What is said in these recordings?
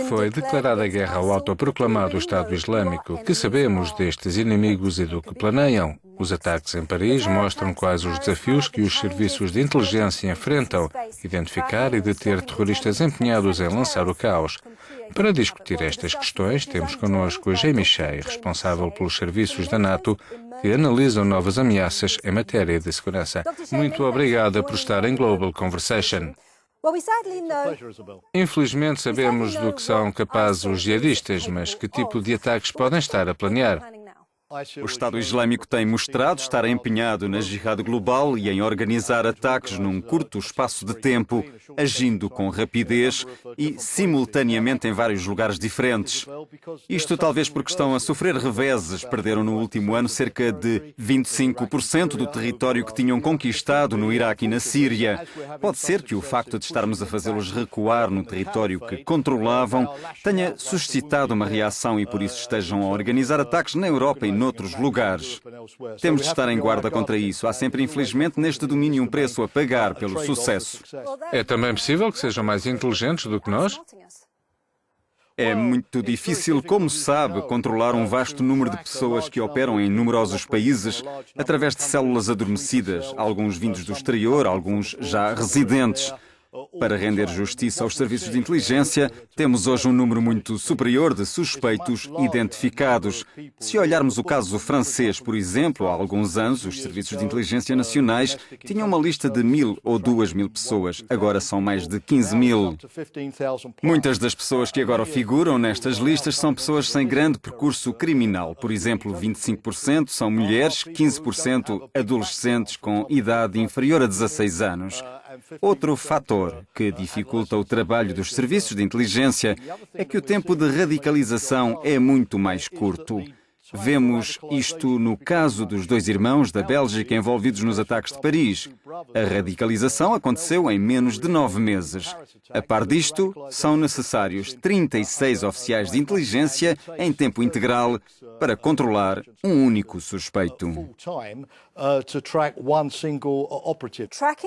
Foi declarada guerra ao autoproclamado Estado Islâmico. Que sabemos destes inimigos e do que planeiam? Os ataques em Paris mostram quais os desafios que os serviços de inteligência enfrentam: identificar e deter terroristas empenhados em lançar o caos. Para discutir estas questões, temos connosco a Jamie Shea, responsável pelos serviços da NATO, que analisam novas ameaças em matéria de segurança. Muito obrigada por estar em Global Conversation. Infelizmente sabemos do que são capazes os jihadistas, mas que tipo de ataques podem estar a planear? O Estado Islâmico tem mostrado estar empenhado na jihad global e em organizar ataques num curto espaço de tempo, agindo com rapidez e simultaneamente em vários lugares diferentes. Isto talvez porque estão a sofrer reveses. Perderam no último ano cerca de 25% do território que tinham conquistado no Iraque e na Síria. Pode ser que o facto de estarmos a fazê-los recuar no território que controlavam tenha suscitado uma reação e por isso estejam a organizar ataques na Europa e noutros lugares. Temos de estar em guarda contra isso. Há sempre, infelizmente, neste domínio um preço a pagar pelo sucesso. É também possível que sejam mais inteligentes do que nós? É muito difícil, como sabe, controlar um vasto número de pessoas que operam em numerosos países através de células adormecidas, alguns vindos do exterior, alguns já residentes. Para render justiça aos serviços de inteligência, temos hoje um número muito superior de suspeitos identificados. Se olharmos o caso francês, por exemplo, há alguns anos, os serviços de inteligência nacionais tinham uma lista de 1.000 ou 2.000 pessoas. Agora são mais de 15.000. Muitas das pessoas que agora figuram nestas listas são pessoas sem grande percurso criminal. Por exemplo, 25% são mulheres, 15% adolescentes com idade inferior a 16 anos. Outro fator que dificulta o trabalho dos serviços de inteligência é que o tempo de radicalização é muito mais curto. Vemos isto no caso dos dois irmãos da Bélgica envolvidos nos ataques de Paris. A radicalização aconteceu em menos de 9 meses. A par disto, são necessários 36 oficiais de inteligência em tempo integral para controlar um único suspeito.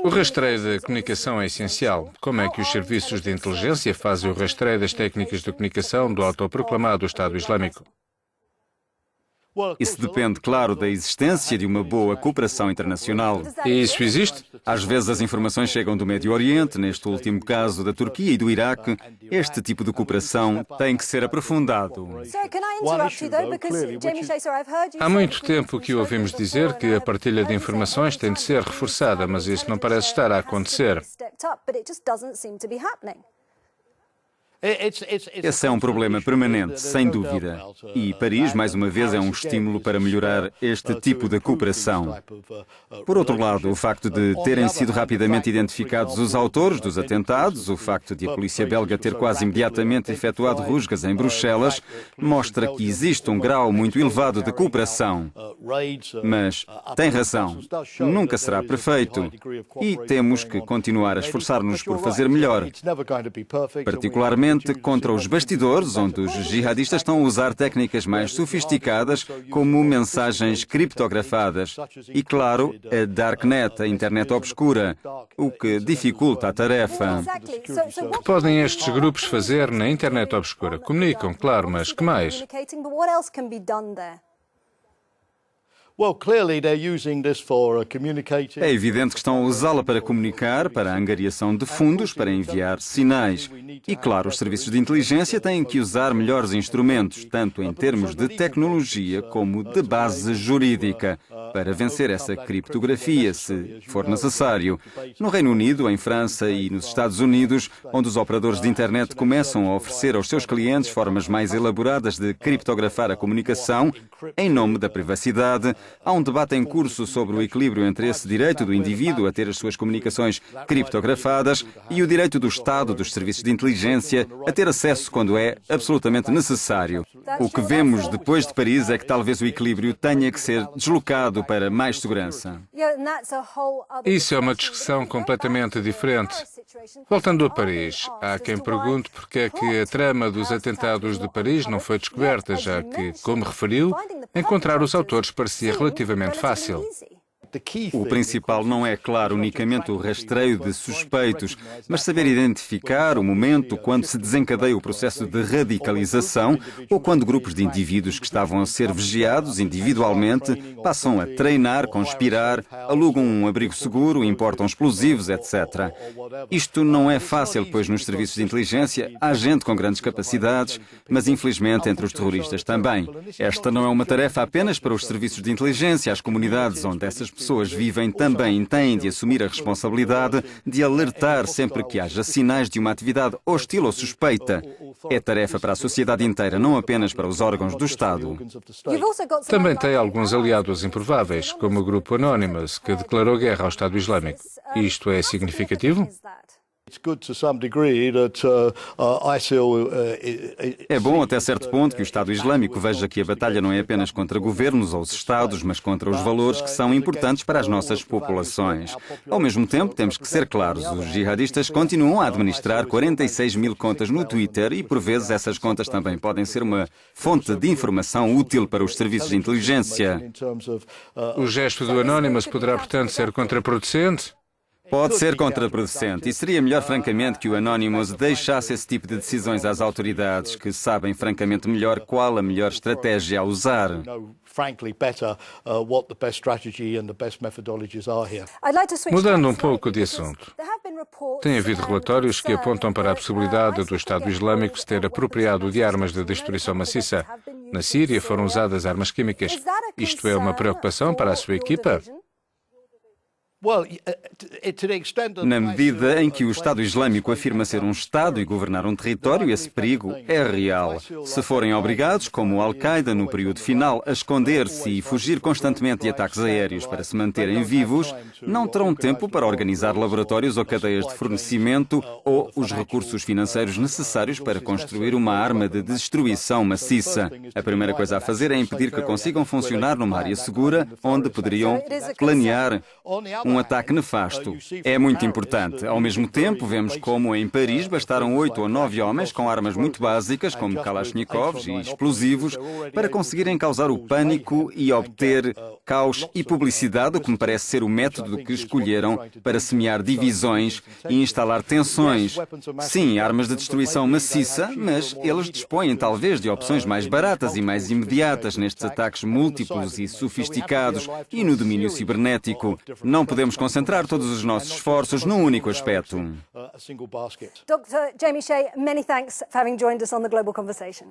O rastreio da comunicação é essencial. Como é que os serviços de inteligência fazem o rastreio das técnicas de comunicação do autoproclamado Estado Islâmico? Isso depende, claro, da existência de uma boa cooperação internacional. E isso existe? Às vezes as informações chegam do Médio Oriente, neste último caso da Turquia e do Iraque. Este tipo de cooperação tem que ser aprofundado. Há muito tempo que ouvimos dizer que a partilha de informações tem de ser reforçada, mas isso não parece estar a acontecer. Esse é um problema permanente, sem dúvida. E Paris, mais uma vez, é um estímulo para melhorar este tipo de cooperação. Por outro lado, o facto de terem sido rapidamente identificados os autores dos atentados, o facto de a polícia belga ter quase imediatamente efetuado rusgas em Bruxelas, mostra que existe um grau muito elevado de cooperação. Mas tem razão, nunca será perfeito. E temos que continuar a esforçar-nos por fazer melhor. Particularmente contra os bastidores, onde os jihadistas estão a usar técnicas mais sofisticadas, como mensagens criptografadas. E, claro, a Darknet, a internet obscura, o que dificulta a tarefa. O que podem estes grupos fazer na internet obscura? Comunicam, claro, mas que mais? É evidente que estão a usá-la para comunicar, para a angariação de fundos, para enviar sinais. E, claro, os serviços de inteligência têm que usar melhores instrumentos, tanto em termos de tecnologia como de base jurídica, para vencer essa criptografia, se for necessário. No Reino Unido, em França e nos Estados Unidos, onde os operadores de internet começam a oferecer aos seus clientes formas mais elaboradas de criptografar a comunicação, em nome da privacidade, há um debate em curso sobre o equilíbrio entre esse direito do indivíduo a ter as suas comunicações criptografadas e o direito do Estado, dos serviços de inteligência, a ter acesso quando é absolutamente necessário. O que vemos depois de Paris é que talvez o equilíbrio tenha que ser deslocado para mais segurança. Isso é uma discussão completamente diferente. Voltando a Paris, há quem pergunte porque é que a trama dos atentados de Paris não foi descoberta, já que, como referiu, encontrar os autores parecia relativamente fácil. O principal não é, claro, unicamente o rastreio de suspeitos, mas saber identificar o momento quando se desencadeia o processo de radicalização ou quando grupos de indivíduos que estavam a ser vigiados individualmente passam a treinar, conspirar, alugam um abrigo seguro, importam explosivos, etc. Isto não é fácil, pois nos serviços de inteligência há gente com grandes capacidades, mas infelizmente entre os terroristas também. Esta não é uma tarefa apenas para os serviços de inteligência. As comunidades onde essas pessoas vivem também têm de assumir a responsabilidade de alertar sempre que haja sinais de uma atividade hostil ou suspeita. É tarefa para a sociedade inteira, não apenas para os órgãos do Estado. Também tem alguns aliados improváveis, como o grupo Anonymous, que declarou guerra ao Estado Islâmico. Isto é significativo? É bom até certo ponto que o Estado Islâmico veja que a batalha não é apenas contra governos ou os Estados, mas contra os valores que são importantes para as nossas populações. Ao mesmo tempo, temos que ser claros, os jihadistas continuam a administrar 46 mil contas no Twitter e, por vezes, essas contas também podem ser uma fonte de informação útil para os serviços de inteligência. O gesto do Anonymous poderá, portanto, ser contraproducente? Pode ser contraproducente e seria melhor, francamente, que o Anonymous deixasse esse tipo de decisões às autoridades, que sabem, francamente, melhor qual a melhor estratégia a usar. Mudando um pouco de assunto, tem havido relatórios que apontam para a possibilidade do Estado Islâmico se ter apropriado de armas de destruição maciça. Na Síria foram usadas armas químicas. Isto é uma preocupação para a sua equipa? Na medida em que o Estado Islâmico afirma ser um Estado e governar um território, esse perigo é real. Se forem obrigados, como Al-Qaeda no período final, a esconder-se e fugir constantemente de ataques aéreos para se manterem vivos, não terão tempo para organizar laboratórios ou cadeias de fornecimento ou os recursos financeiros necessários para construir uma arma de destruição maciça. A primeira coisa a fazer é impedir que consigam funcionar numa área segura onde poderiam planear um ataque nefasto. É muito importante. Ao mesmo tempo, vemos como em Paris bastaram 8 ou 9 homens com armas muito básicas, como Kalashnikovs e explosivos, para conseguirem causar o pânico e obter caos e publicidade, o que me parece ser o método que escolheram para semear divisões e instalar tensões. Sim, armas de destruição maciça, mas eles dispõem talvez de opções mais baratas e mais imediatas nestes ataques múltiplos e sofisticados e no domínio cibernético. Não podemos concentrar todos os nossos esforços num único aspecto. Dr. Jamie Shea, many thanks for having joined us on the Global Conversation.